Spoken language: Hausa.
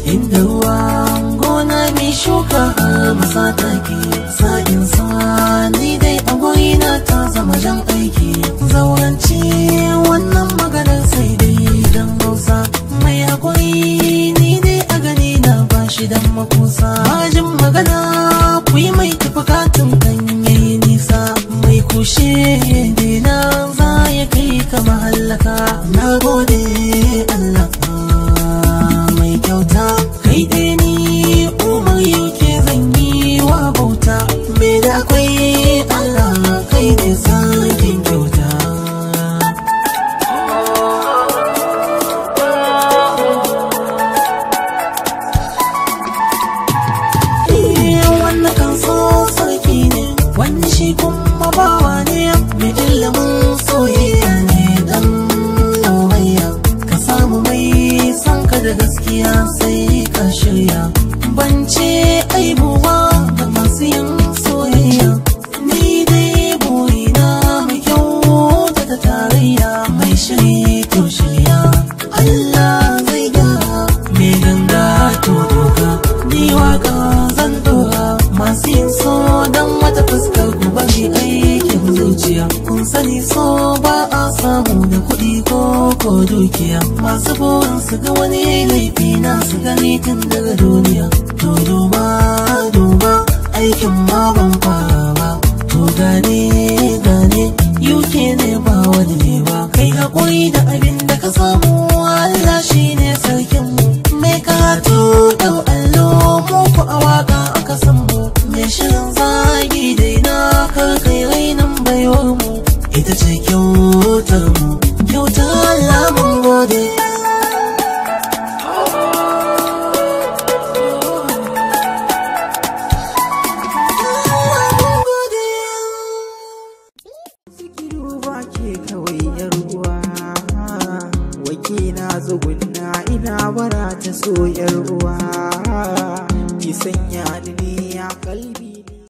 Inda ruwa gona mai shuka masa take sa'in sa ni dai a gurina ta zama jan aiki zaurance wannan maganar sai dai dan Hausa mai hakuri ni dai a gani na bashi dan makusa majin magana ku yi mai tafakatun kan yayi nisa mai kushe dina za ya kai ka mahallaka na gode Allah mai kyauta kai dai ni umar yauke zan yi wa bauta me da akwai Allah kai ne sakin kyauta wannan kan so sarki ne wani shi kuma bawa ne mai ilimin soyayya ne dan lauyayya ka samu mai san ka da gaskiya sai ka shirya bance aibuwa ga masu yin soyayya ni dai burina mai kyau da tarayya mai shiri to shirya Allah zai ga me ganga to doka ni waka zan dora masu yin so dan wata fuskar gobe aikin zuciya kun sani so ba a samu da kuɗi ko dukiya masu burin su ga wani laifi na su gani tun daga duniya to duba aikin ma ban fara ba to gane yuke ne ba wani ne ba kai haƙuri da abin da ka samu Allah shine sarkin mu mai karatu ɗau allo muku a waka aka san mu mai shirin zagi daina kar kai rainin baiwar mu ita ce kyautar mu kyautar Allah mun gode na zugunna ina bara ta so yar uwa ki sanya ni a kalbi